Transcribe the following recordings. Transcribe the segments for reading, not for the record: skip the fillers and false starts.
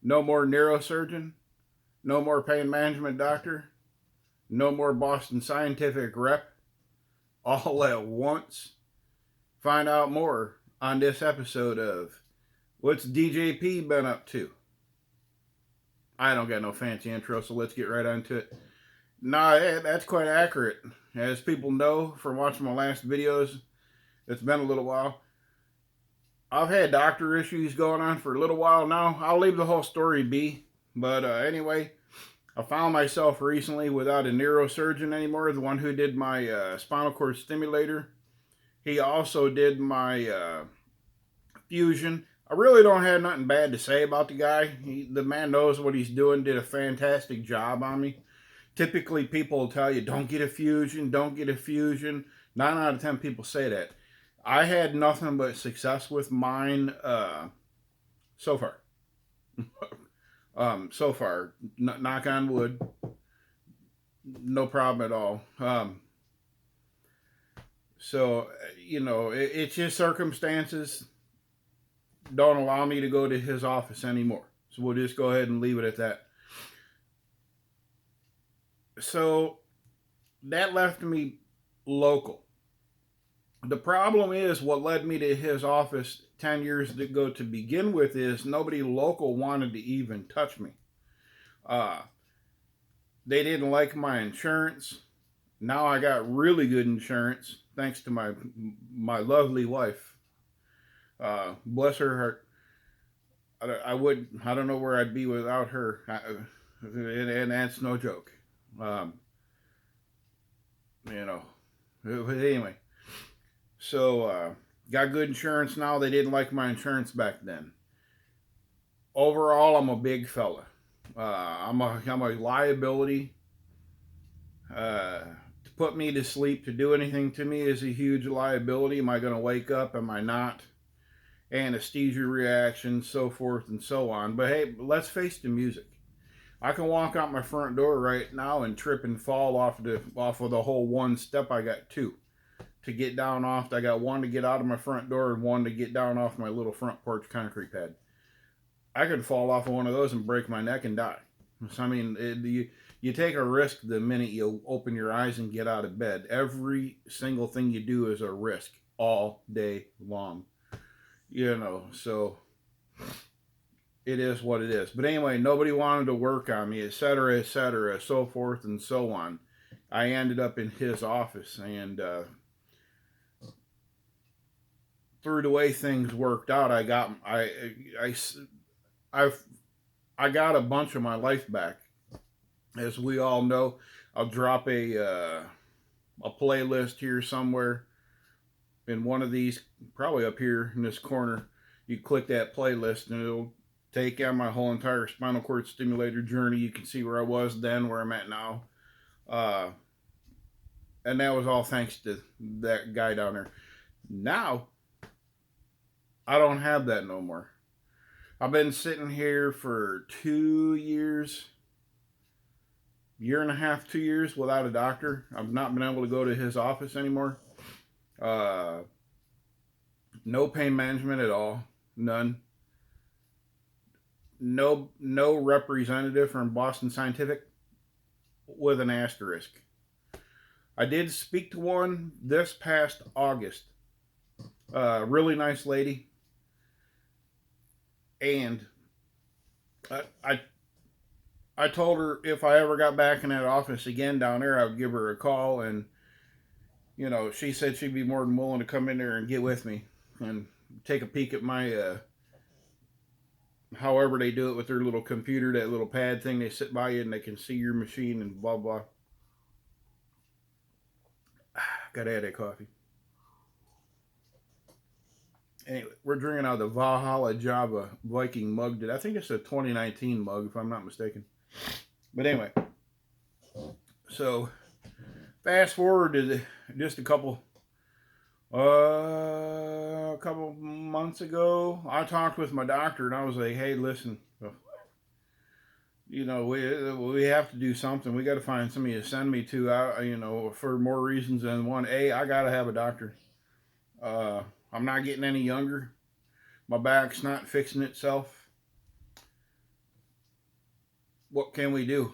No more neurosurgeon. No more pain management doctor. No more Boston Scientific rep. All at once. Find out more on this episode of What's DJP been up to? I don't got no fancy intro, so let's get right onto it. Nah, that's quite accurate. As people know from watching my last videos, it's been a little while. I've had doctor issues going on for a little while now. I'll leave the whole story be. But anyway, I found myself recently without a neurosurgeon anymore, the one who did my spinal cord stimulator. He also did my fusion. I really don't have nothing bad to say about the guy. The man knows what he's doing, did a fantastic job on me. Typically, people will tell you, don't get a fusion, don't get a fusion. 9 out of 10 people say that. I had nothing but success with mine so far. So far, knock on wood, no problem at all. So, you know, it's just circumstances don't allow me to go to his office anymore. So we'll just go ahead and leave it at that. So that left me local. The problem is what led me to his office 10 years ago to begin with is nobody local wanted to even touch me. They didn't like my insurance. Now I got really good insurance thanks to my lovely wife. Bless her heart. I don't know where I'd be without her. And that's no joke. You know, but anyway. So, got good insurance now. They didn't like my insurance back then. Overall, I'm a big fella. I'm a liability. To put me to sleep, to do anything to me is a huge liability. Am I going to wake up? Am I not? Anesthesia reactions, so forth and so on. But hey, let's face the music. I can walk out my front door right now and trip and fall off of the whole one step. I got two to get down off. I got one to get out of my front door and one to get down off my little front porch concrete pad. I could fall off of one of those and break my neck and die. So, I mean, you take a risk the minute you open your eyes and get out of bed. Every single thing you do is a risk all day long. You know, so it is what it is. But anyway, nobody wanted to work on me, etc., so forth and so on. I ended up in his office, and through the way things worked out, I got a bunch of my life back. As we all know, I'll drop a playlist here somewhere in one of these, probably up here in this corner. You click that playlist and it'll take out my whole entire spinal cord stimulator journey. You can see where I was then, where I'm at now. And that was all thanks to that guy down there. Now, I don't have that no more. I've been sitting here for 2 years, year and a half, 2 years without a doctor. I've not been able to go to his office anymore. No pain management at all. None. No representative from Boston Scientific with an asterisk. I did speak to one this past August. Really nice lady. And I told her if I ever got back in that office again down there, I would give her a call. And, you know, she said she'd be more than willing to come in there and get with me and take a peek at my, however they do it with their little computer, that little pad thing. They sit by you and they can see your machine and blah, blah. Gotta add that coffee. Anyway, we're drinking out of the Valhalla Java Viking mug. I think it's a 2019 mug, if I'm not mistaken. But anyway, so fast forward to just a couple months ago, I talked with my doctor and I was like, hey, listen, you know, we have to do something. We got to find somebody to send me to, you know, for more reasons than one. I got to have a doctor. I'm not getting any younger. My back's not fixing itself. what can we do?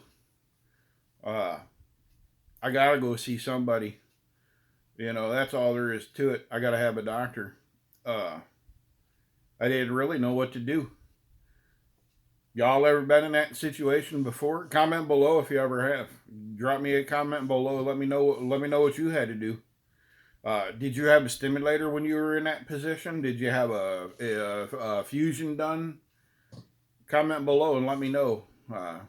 I gotta go see somebody. That's all there is to it. I gotta have a doctor. Uh, I didn't really know what to do. Y'all ever been in that situation before? Comment below if you ever have. Drop me a comment below. Let me know. Let me know what you had to do. Did you have a stimulator when you were in that position? Did you have a fusion done? Comment below and let me know. I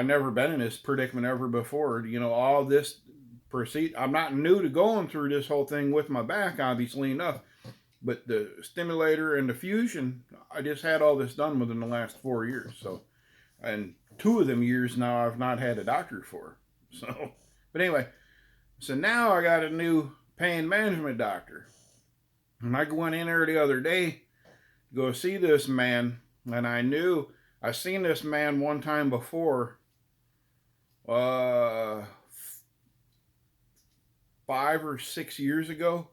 never been in this predicament ever before. All this proceed. I'm not new to going through this whole thing with my back, obviously enough. But the stimulator and the fusion, I just had all this done within the last 4 years. So, and 2 of them years now I've not had a doctor for. So, but anyway, so now I got a new pain management doctor. And I went in there the other day to go see this man, and I seen this man one time before, 5 or 6 years ago.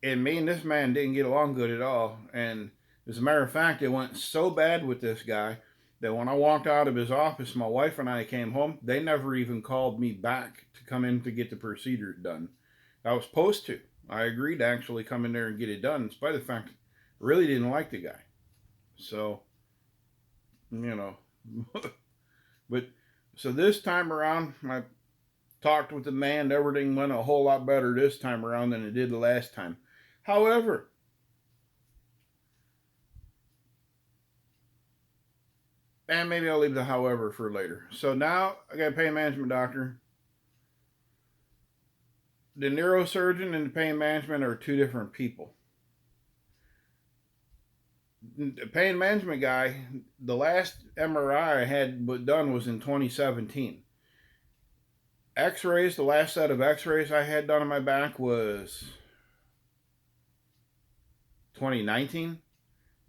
And me and this man didn't get along good at all. And as a matter of fact, it went so bad with this guy that when I walked out of his office, my wife and I came home. They never even called me back to come in to get the procedure done. I was supposed to. I agreed to actually come in there and get it done, in spite of the fact I really didn't like the guy. So, but so this time around, I talked with the man. Everything went a whole lot better this time around than it did the last time. However, and maybe I'll leave the however for later. So now I got a pain management doctor. The neurosurgeon and the pain management are 2 different people. The pain management guy, the last MRI I had done was in 2017. X-rays, the last set of X-rays I had done on my back was 2019.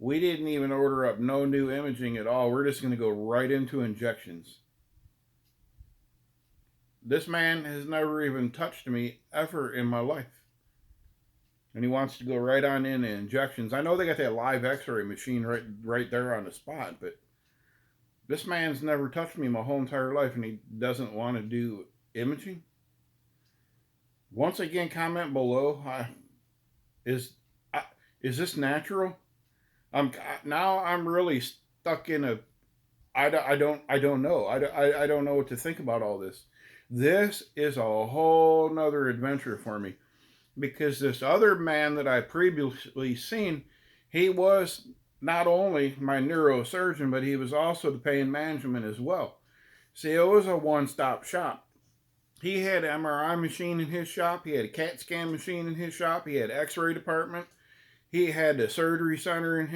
We didn't even order up no new imaging at all. We're just going to go right into injections. This man has never even touched me ever in my life. And he wants to go right on into injections. I know they got that live X-ray machine right there on the spot, but this man's never touched me my whole entire life, and he doesn't want to do imaging. Once again, comment below. Is this natural? I'm really stuck in a. I don't know. I don't know what to think about all this. This is a whole nother adventure for me, because this other man that I previously seen, he was not only my neurosurgeon, but he was also the pain management as well. See, it was a one-stop shop. He had an MRI machine in his shop. He had a CAT scan machine in his shop. He had X-ray department. He had the surgery center in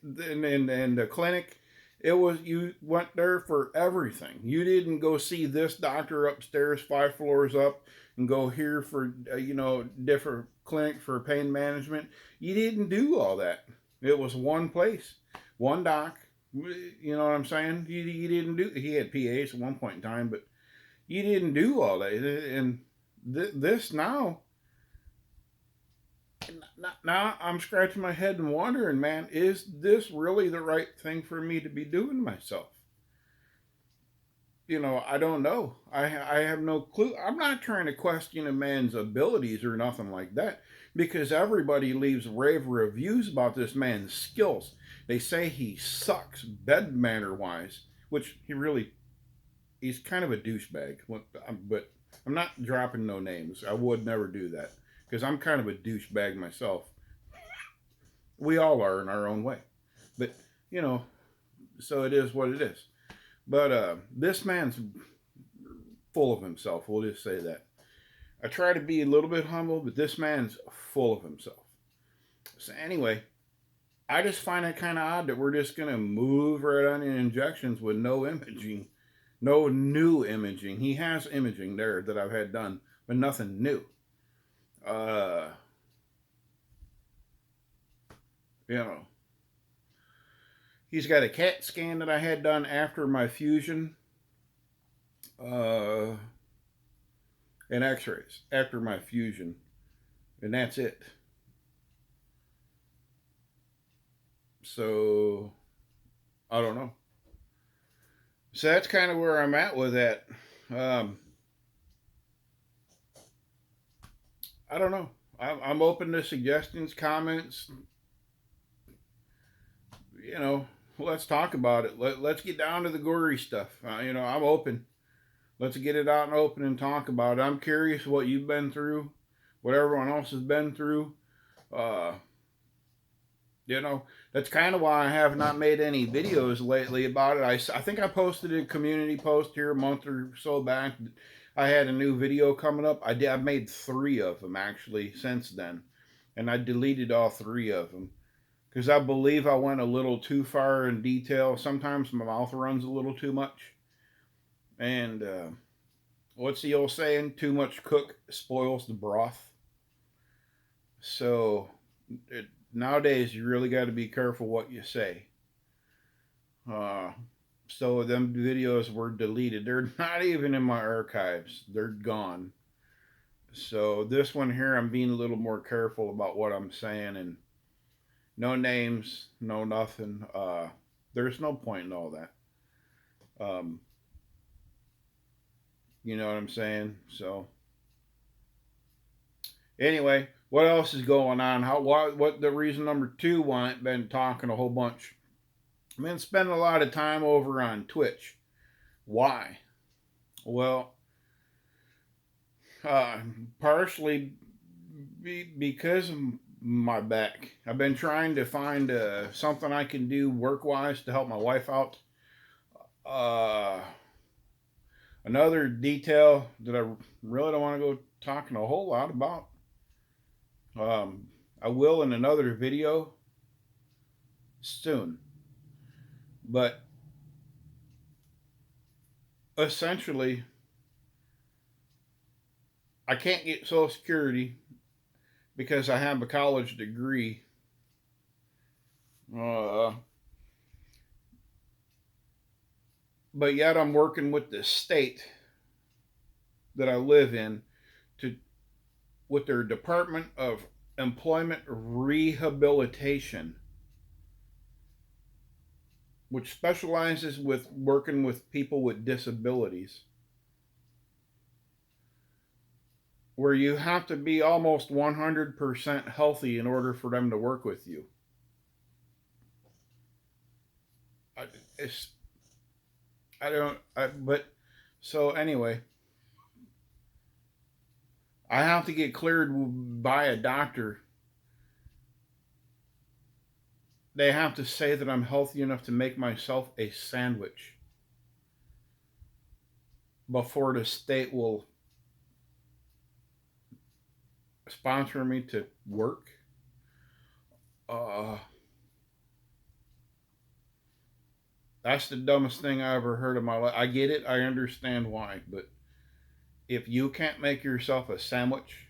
the clinic. It was, you went there for everything. You didn't go see this doctor upstairs 5 floors up and go here for different clinic for pain management. You didn't do all that. It was one place, one doc. You know what I'm saying? You didn't do. He had PAs at one point in time, but you didn't do all that. And this now I'm scratching my head and wondering, man, is this really the right thing for me to be doing myself? I don't know. I have no clue. I'm not trying to question a man's abilities or nothing like that, because everybody leaves rave reviews about this man's skills. They say he sucks bed manner wise, which he's kind of a douchebag. But I'm not dropping no names. I would never do that, because I'm kind of a douchebag myself. We all are in our own way. But, so it is what it is. But this man's full of himself. We'll just say that. I try to be a little bit humble, but this man's full of himself. So anyway, I just find it kind of odd that we're just going to move right on in injections with no imaging, no new imaging. He has imaging there that I've had done, but nothing new. He's got a CAT scan that I had done after my fusion, and X-rays after my fusion, and that's it. So I don't know. So that's kind of where I'm at with that. Um, I don't know. I'm open to suggestions, comments. You know, let's talk about it. Let's get down to the gory stuff. I'm open. Let's get it out and open and talk about it. I'm curious what you've been through, what everyone else has been through. Uh, that's kind of why I have not made any videos lately about it. I think I posted a community post here a month or so back. I had a new video coming up. I've made 3 of them actually since then, and I deleted all 3 of them because I believe I went a little too far in detail. Sometimes my mouth runs a little too much, and what's the old saying? Too much cook spoils the broth. So nowadays you really got to be careful what you say. Uh, so them videos were deleted. They're not even in my archives. They're gone. So this one here, I'm being a little more careful about what I'm saying, and no names, no nothing. There's no point in all that. Um, you know what I'm saying? So anyway, what else is going on? What the reason number 2? Why I've been talking a whole bunch. I've been spending a lot of time over on Twitch. Why? Well, partially because of my back. I've been trying to find something I can do work-wise to help my wife out. Another detail that I really don't want to go talking a whole lot about. I will in another video soon. But essentially, I can't get Social Security because I have a college degree. But yet I'm working with the state that I live in with their Department of Employment Rehabilitation, which specializes with working with people with disabilities, where you have to be almost 100% healthy in order for them to work with you. But so anyway, I have to get cleared by a doctor. They have to say that I'm healthy enough to make myself a sandwich before the state will sponsor me to work. That's the dumbest thing I ever heard in my life. I get it. I understand why. But if you can't make yourself a sandwich,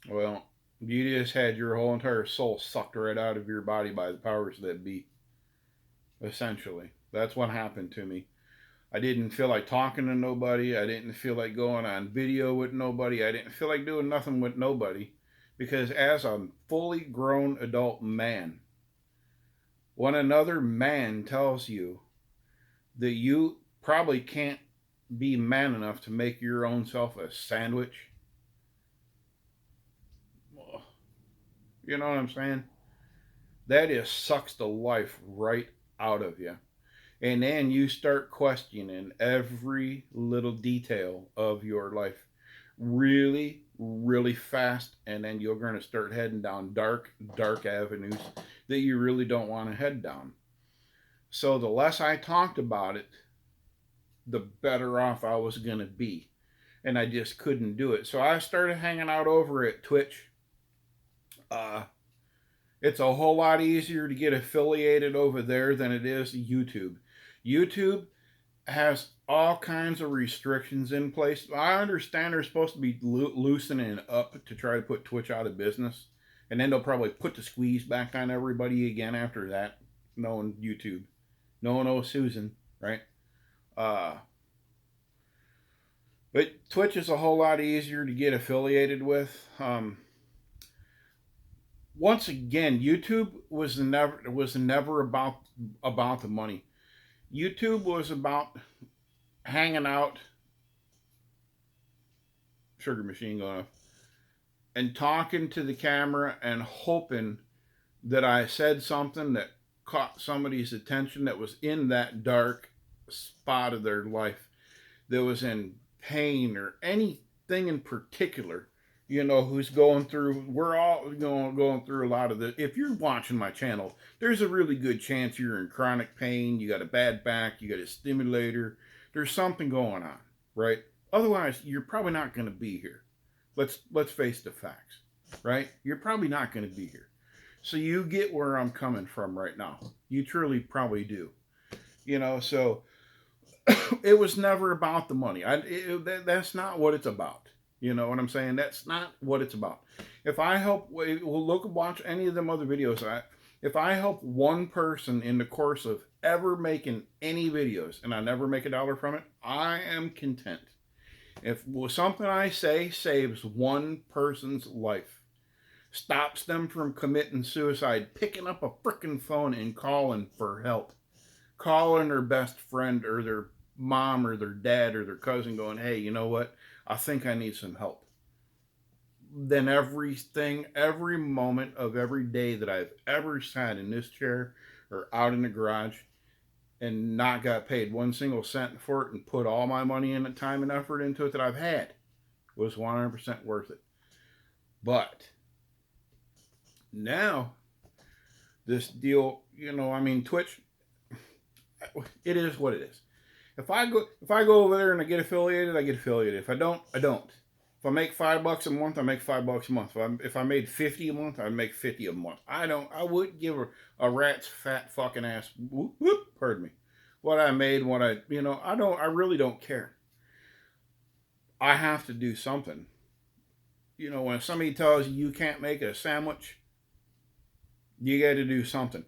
well, you just had your whole entire soul sucked right out of your body by the powers that be. Essentially. That's what happened to me. I didn't feel like talking to nobody. I didn't feel like going on video with nobody. I didn't feel like doing nothing with nobody. Because as a fully grown adult man, when another man tells you that you probably can't be man enough to make your own self a sandwich, you know what I'm saying? That just sucks the life right out of you. And then you start questioning every little detail of your life really, really fast. And then you're going to start heading down dark, dark avenues that you really don't want to head down. So the less I talked about it, the better off I was going to be. And I just couldn't do it. So I started hanging out over at Twitch. It's a whole lot easier to get affiliated over there than it is YouTube. YouTube has all kinds of restrictions in place. I understand they're supposed to be loosening up to try to put Twitch out of business. And then they'll probably put the squeeze back on everybody again after that. Knowing YouTube. No one knows Susan, right? But Twitch is a whole lot easier to get affiliated with. once again, YouTube was never about the money. YouTube was about hanging out, sugar machine going off, and talking to the camera and hoping that I said something that caught somebody's attention that was in that dark spot of their life, that was in pain or anything in particular, who's going through, we're all going through a lot of this. If you're watching my channel, there's a really good chance you're in chronic pain, you got a bad back, you got a stimulator, there's something going on, right? Otherwise, you're probably not going to be here. Let's face the facts, right? You're probably not going to be here. So you get where I'm coming from right now. You truly probably do. So it was never about the money. That's not what it's about. You know what I'm saying? That's not what it's about. If I help, watch any of them other videos. If I help one person in the course of ever making any videos and I never make $1 from it, I am content. If something I say saves one person's life, stops them from committing suicide, picking up a frickin' phone and calling for help, calling their best friend or their mom or their dad or their cousin going, hey, you know what? I think I need some help. Then every moment of every day that I've ever sat in this chair or out in the garage and not got paid one single cent for it and put all my money and time and effort into it that I've had was 100% worth it. But now this deal, Twitch, it is what it is. If I go over there and I get affiliated, I get affiliated. If I don't, I don't. If I make $5 a month, I make $5 a month. If I made 50 a month, I'd make 50 a month. I wouldn't give a rat's fat fucking ass, pardon me, what I made, I really don't care. I have to do something. When somebody tells you can't make a sandwich, you got to do something.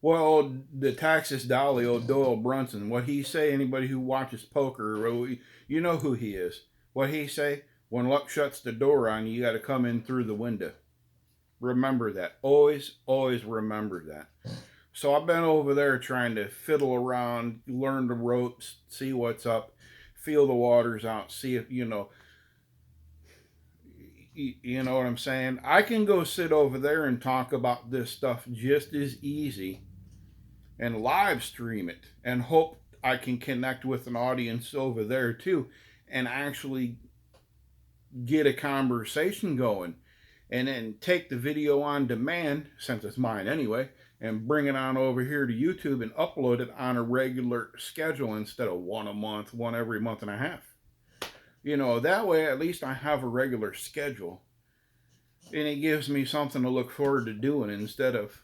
Well, the Texas Dolly, old Doyle Brunson, what he say, anybody who watches poker, you know who he is. What he say? When luck shuts the door on you, you got to come in through the window. Remember that. Always, always remember that. So I've been over there trying to fiddle around, learn the ropes, see what's up, feel the waters out, see if, you know what I'm saying? I can go sit over there and talk about this stuff just as easy and live stream it and hope I can connect with an audience over there too and actually get a conversation going, and then take the video on demand, since it's mine anyway, and bring it on over here to YouTube and upload it on a regular schedule instead of one a month, one every month and a half. That way at least I have a regular schedule and it gives me something to look forward to doing instead of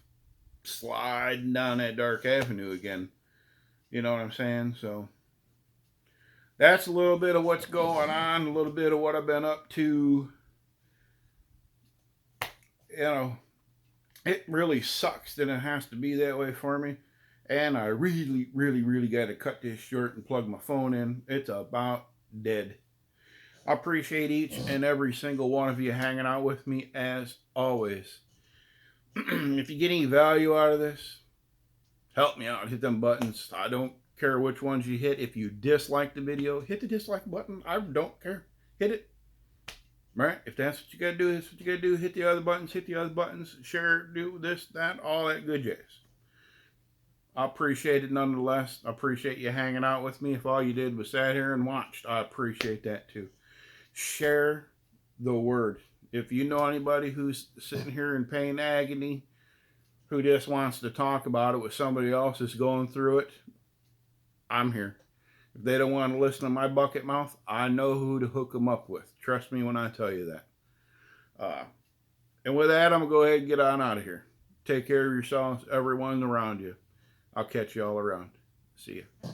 sliding down that dark avenue again. You know what I'm saying? So that's a little bit of what's going on, a little bit of what I've been up to. It really sucks that it has to be that way for me. And I really, really, really got to cut this short and plug my phone in. It's about dead. I appreciate each and every single one of you hanging out with me as always. If you get any value out of this, help me out. Hit them buttons. I don't care which ones you hit. If you dislike the video, hit the dislike button. I don't care. Hit it. Right? If that's what you got to do, that's what you got to do. Hit the other buttons. Share, do this, that, all that good jazz. I appreciate it nonetheless. I appreciate you hanging out with me. If all you did was sat here and watched, I appreciate that too. Share the word. If you know anybody who's sitting here in pain, agony, who just wants to talk about it with somebody else that's going through it, I'm here. If they don't want to listen to my bucket mouth, I know who to hook them up with. Trust me when I tell you that. And with that, I'm going to go ahead and get on out of here. Take care of yourselves, everyone around you. I'll catch you all around. See ya.